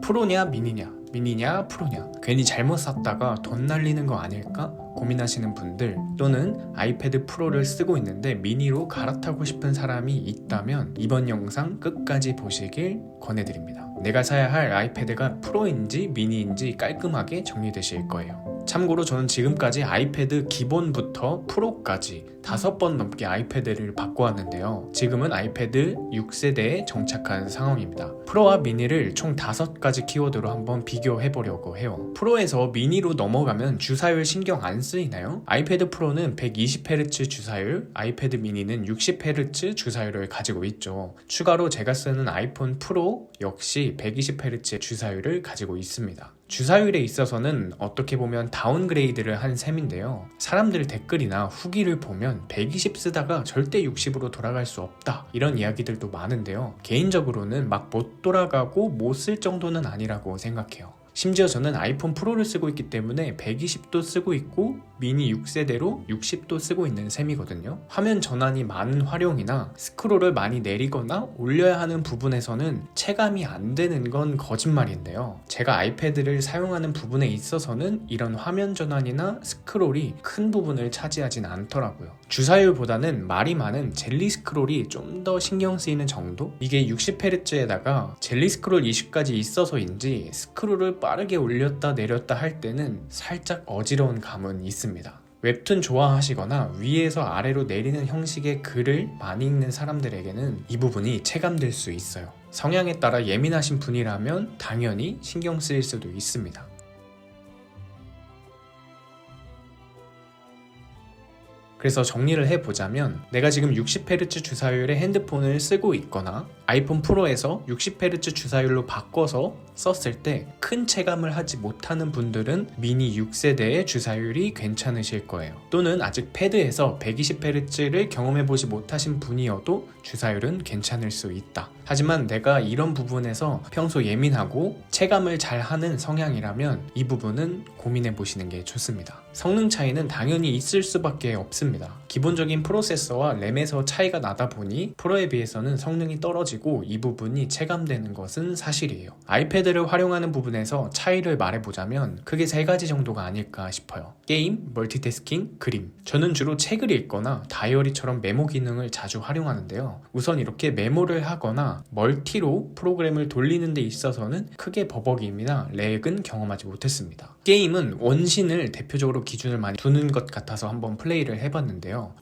프로냐 미니냐, 미니냐 프로냐, 괜히 잘못 샀다가 돈 날리는 거 아닐까 고민하시는 분들, 또는 아이패드 프로를 쓰고 있는데 미니로 갈아타고 싶은 사람이 있다면 이번 영상 끝까지 보시길 권해드립니다. 내가 사야 할 아이패드가 프로인지 미니인지 깔끔하게 정리되실 거예요. 참고로 저는 지금까지 아이패드 기본부터 프로까지 5번 넘게 아이패드를 바꿔왔는데요. 지금은 아이패드 6세대에 정착한 상황입니다. 프로와 미니를 총 5가지 키워드로 한번 비교해보려고 해요. 프로에서 미니로 넘어가면 주사율 신경 안 쓰이나요? 아이패드 프로는 120Hz 주사율, 아이패드 미니는 60Hz 주사율을 가지고 있죠. 추가로 제가 쓰는 아이폰 프로 역시 120Hz의 주사율을 가지고 있습니다. 주사율에 있어서는 어떻게 보면 다운그레이드를 한 셈인데요. 사람들 댓글이나 후기를 보면 120 쓰다가 절대 60으로 돌아갈 수 없다, 이런 이야기들도 많은데요. 개인적으로는 막 못 돌아가고 못 쓸 정도는 아니라고 생각해요. 심지어 저는 아이폰 프로를 쓰고 있기 때문에 120도 쓰고 있고 미니 6세대로 60도 쓰고 있는 셈이거든요. 화면 전환이 많은 활용이나 스크롤을 많이 내리거나 올려야 하는 부분에서는 체감이 안 되는 건 거짓말인데요. 제가 아이패드를 사용하는 부분에 있어서는 이런 화면 전환이나 스크롤이 큰 부분을 차지하진 않더라고요. 주사율보다는 말이 많은 젤리 스크롤이 좀 더 신경 쓰이는 정도? 이게 60Hz에다가 젤리 스크롤 이슈까지 있어서인지 스크롤을 빠르게 올렸다 내렸다 할 때는 살짝 어지러운 감은 있습니다. 웹툰 좋아하시거나 위에서 아래로 내리는 형식의 글을 많이 읽는 사람들에게는 이 부분이 체감될 수 있어요. 성향에 따라 예민하신 분이라면 당연히 신경 쓰일 수도 있습니다. 그래서 정리를 해보자면, 내가 지금 60Hz 주사율의 핸드폰을 쓰고 있거나 아이폰 프로에서 60Hz 주사율로 바꿔서 썼을 때 큰 체감을 하지 못하는 분들은 미니 6세대의 주사율이 괜찮으실 거예요. 또는 아직 패드에서 120Hz를 경험해보지 못하신 분이어도 주사율은 괜찮을 수 있다. 하지만 내가 이런 부분에서 평소 예민하고 체감을 잘하는 성향이라면 이 부분은 고민해보시는 게 좋습니다. 성능 차이는 당연히 있을 수밖에 없습니다. 기본적인 프로세서와 램에서 차이가 나다 보니 프로에 비해서는 성능이 떨어지고 이 부분이 체감되는 것은 사실이에요. 아이패드를 활용하는 부분에서 차이를 말해보자면 크게 3가지 정도가 아닐까 싶어요. 게임, 멀티태스킹, 그림. 저는 주로 책을 읽거나 다이어리처럼 메모 기능을 자주 활용하는데요. 우선 이렇게 메모를 하거나 멀티로 프로그램을 돌리는 데 있어서는 크게 버벅임이나 렉은 경험하지 못했습니다. 게임은 원신을 대표적으로 기준을 많이 두는 것 같아서 한번 플레이를 해봤는데요.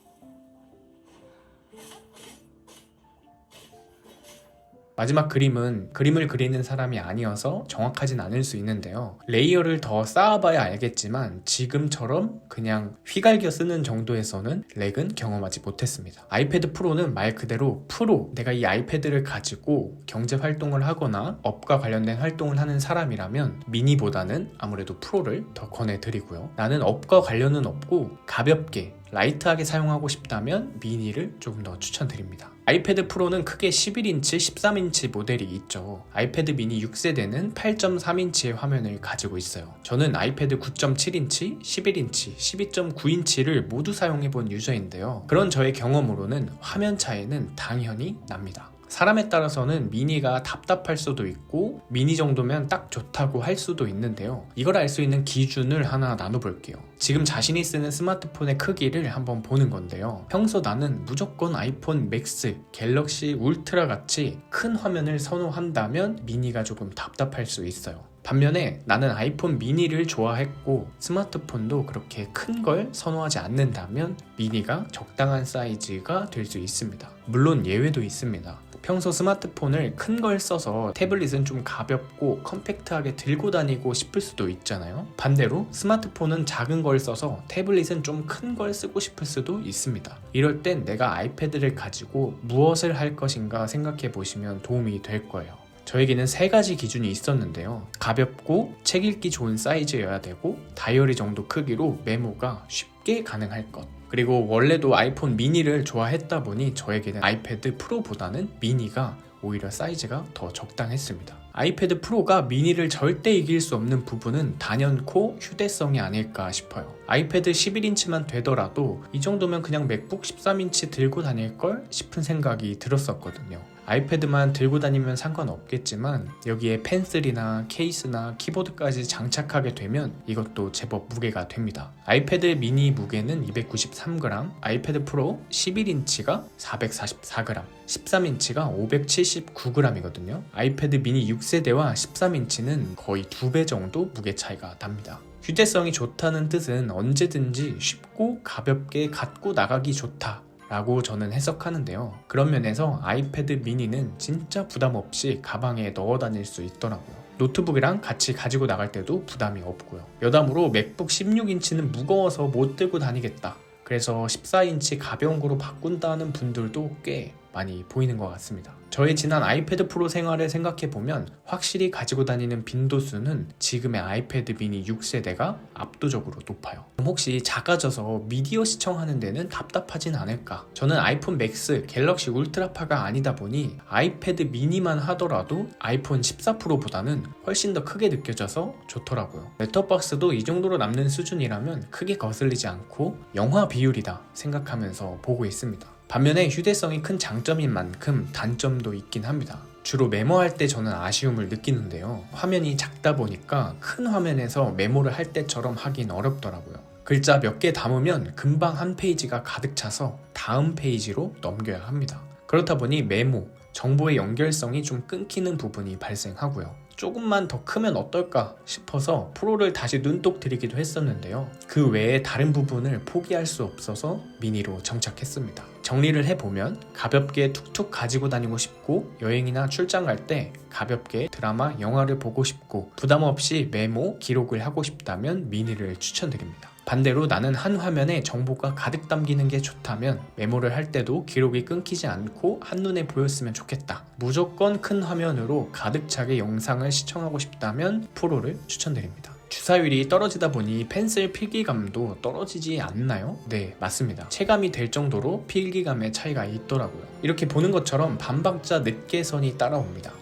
마지막 그림은 그림을 그리는 사람이 아니어서 정확하진 않을 수 있는데요. 레이어를 더 쌓아봐야 알겠지만 지금처럼 그냥 휘갈겨 쓰는 정도에서는 렉은 경험하지 못했습니다. 아이패드 프로는 말 그대로 프로, 내가 이 아이패드를 가지고 경제 활동을 하거나 업과 관련된 활동을 하는 사람이라면 미니보다는 아무래도 프로를 더 권해드리고요. 나는 업과 관련은 없고 가볍게 라이트하게 사용하고 싶다면 미니를 조금 더 추천드립니다. 아이패드 프로는 크게 11인치, 13인치 모델이 있죠. 아이패드 미니 6세대는 8.3인치의 화면을 가지고 있어요. 저는 아이패드 9.7인치, 11인치, 12.9인치를 모두 사용해본 유저인데요. 그런 저의 경험으로는 화면 차이는 당연히 납니다. 사람에 따라서는 미니가 답답할 수도 있고 미니 정도면 딱 좋다고 할 수도 있는데요. 이걸 알 수 있는 기준을 하나 나눠볼게요. 지금 자신이 쓰는 스마트폰의 크기를 한번 보는 건데요. 평소 나는 무조건 아이폰 맥스, 갤럭시 울트라 같이 큰 화면을 선호한다면 미니가 조금 답답할 수 있어요. 반면에 나는 아이폰 미니를 좋아했고 스마트폰도 그렇게 큰 걸 선호하지 않는다면 미니가 적당한 사이즈가 될 수 있습니다. 물론 예외도 있습니다. 평소 스마트폰을 큰 걸 써서 태블릿은 좀 가볍고 컴팩트하게 들고 다니고 싶을 수도 있잖아요. 반대로 스마트폰은 작은 걸 써서 태블릿은 좀 큰 걸 쓰고 싶을 수도 있습니다. 이럴 땐 내가 아이패드를 가지고 무엇을 할 것인가 생각해 보시면 도움이 될 거예요. 저에게는 3가지 기준이 있었는데요. 가볍고 책 읽기 좋은 사이즈여야 되고 다이어리 정도 크기로 메모가 쉽게 가능할 것, 그리고 원래도 아이폰 미니를 좋아했다 보니 저에게는 아이패드 프로보다는 미니가 오히려 사이즈가 더 적당했습니다. 아이패드 프로가 미니를 절대 이길 수 없는 부분은 단연코 휴대성이 아닐까 싶어요. 아이패드 11인치만 되더라도 이 정도면 그냥 맥북 13인치 들고 다닐걸 싶은 생각이 들었었거든요. 아이패드만 들고 다니면 상관없겠지만 여기에 펜슬이나 케이스나 키보드까지 장착하게 되면 이것도 제법 무게가 됩니다. 아이패드 미니 무게는 293g, 아이패드 프로 11인치가 444g, 13인치가 579g이거든요. 아이패드 미니 6세대와 13인치는 거의 2배 정도 무게 차이가 납니다. 휴대성이 좋다는 뜻은 언제든지 쉽고 가볍게 갖고 나가기 좋다 라고 저는 해석하는데요. 그런 면에서 아이패드 미니는 진짜 부담 없이 가방에 넣어 다닐 수 있더라고요. 노트북이랑 같이 가지고 나갈 때도 부담이 없고요. 여담으로 맥북 16인치는 무거워서 못 들고 다니겠다, 그래서 14인치 가벼운 거로 바꾼다는 분들도 꽤 많이 보이는 것 같습니다. 저의 지난 아이패드 프로 생활을 생각해보면 확실히 가지고 다니는 빈도수는 지금의 아이패드 미니 6세대가 압도적으로 높아요. 그럼 혹시 작아져서 미디어 시청하는 데는 답답하진 않을까? 저는 아이폰 맥스, 갤럭시 울트라파가 아니다 보니 아이패드 미니만 하더라도 아이폰 14 프로보다는 훨씬 더 크게 느껴져서 좋더라고요. 셋톱박스도 이 정도로 남는 수준이라면 크게 거슬리지 않고 영화 비율이다 생각하면서 보고 있습니다. 반면에 휴대성이 큰 장점인 만큼 단점도 있긴 합니다. 주로 메모할 때 저는 아쉬움을 느끼는데요. 화면이 작다 보니까 큰 화면에서 메모를 할 때처럼 하긴 어렵더라고요. 글자 몇 개 담으면 금방 한 페이지가 가득 차서 다음 페이지로 넘겨야 합니다. 그렇다 보니 메모, 정보의 연결성이 좀 끊기는 부분이 발생하고요. 조금만 더 크면 어떨까 싶어서 프로를 다시 눈독 들이기도 했었는데요. 그 외에 다른 부분을 포기할 수 없어서 미니로 정착했습니다. 정리를 해보면 가볍게 툭툭 가지고 다니고 싶고, 여행이나 출장 갈 때 가볍게 드라마, 영화를 보고 싶고, 부담 없이 메모, 기록을 하고 싶다면 미니를 추천드립니다. 반대로 나는 한 화면에 정보가 가득 담기는 게 좋다면 메모를 할 때도 기록이 끊기지 않고 한눈에 보였으면 좋겠다, 무조건 큰 화면으로 가득 차게 영상을 시청하고 싶다면 프로를 추천드립니다. 주사율이 떨어지다 보니 펜슬 필기감도 떨어지지 않나요? 네, 맞습니다. 체감이 될 정도로 필기감의 차이가 있더라고요. 이렇게 보는 것처럼 반박자 늦게선이 따라옵니다.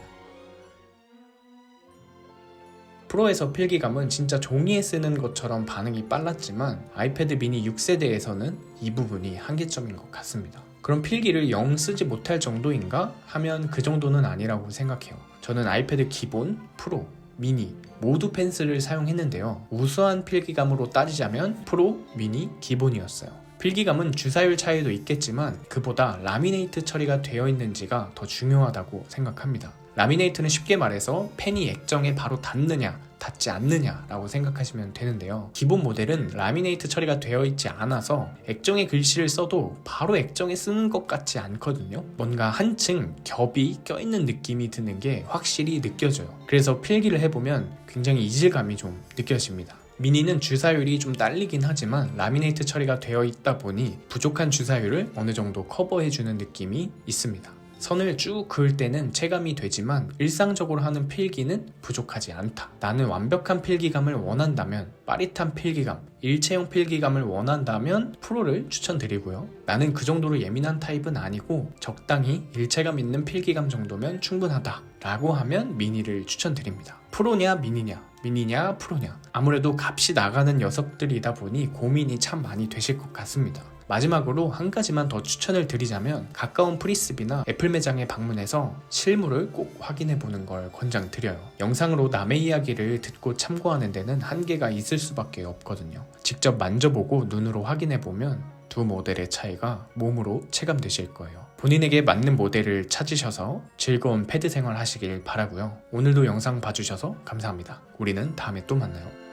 프로에서 필기감은 진짜 종이에 쓰는 것처럼 반응이 빨랐지만 아이패드 미니 6세대에서는 이 부분이 한계점인 것 같습니다. 그럼 필기를 영 쓰지 못할 정도인가 하면 그 정도는 아니라고 생각해요. 저는 아이패드 기본, 프로, 미니 모두 펜슬을 사용했는데요. 우수한 필기감으로 따지자면 프로, 미니, 기본이었어요. 필기감은 주사율 차이도 있겠지만 그보다 라미네이트 처리가 되어 있는지가 더 중요하다고 생각합니다. 라미네이트는 쉽게 말해서 펜이 액정에 바로 닿느냐 닿지 않느냐 라고 생각하시면 되는데요. 기본 모델은 라미네이트 처리가 되어 있지 않아서 액정에 글씨를 써도 바로 액정에 쓰는 것 같지 않거든요. 뭔가 한층 겹이 껴있는 느낌이 드는 게 확실히 느껴져요. 그래서 필기를 해보면 굉장히 이질감이 좀 느껴집니다. 미니는 주사율이 좀 딸리긴 하지만 라미네이트 처리가 되어 있다 보니 부족한 주사율을 어느 정도 커버해주는 느낌이 있습니다. 선을 쭉 그을 때는 체감이 되지만 일상적으로 하는 필기는 부족하지 않다. 나는 완벽한 필기감을 원한다면, 빠릿한 필기감, 일체형 필기감을 원한다면 프로를 추천드리고요. 나는 그 정도로 예민한 타입은 아니고 적당히 일체감 있는 필기감 정도면 충분하다 라고 하면 미니를 추천드립니다. 프로냐 미니냐, 미니냐 프로냐, 아무래도 값이 나가는 녀석들이다 보니 고민이 참 많이 되실 것 같습니다. 마지막으로 한 가지만 더 추천을 드리자면 가까운 프리스비나 애플 매장에 방문해서 실물을 꼭 확인해 보는 걸 권장드려요. 영상으로 남의 이야기를 듣고 참고하는 데는 한계가 있을 수밖에 없거든요. 직접 만져보고 눈으로 확인해 보면 두 모델의 차이가 몸으로 체감되실 거예요. 본인에게 맞는 모델을 찾으셔서 즐거운 패드 생활 하시길 바라고요. 오늘도 영상 봐주셔서 감사합니다. 우리는 다음에 또 만나요.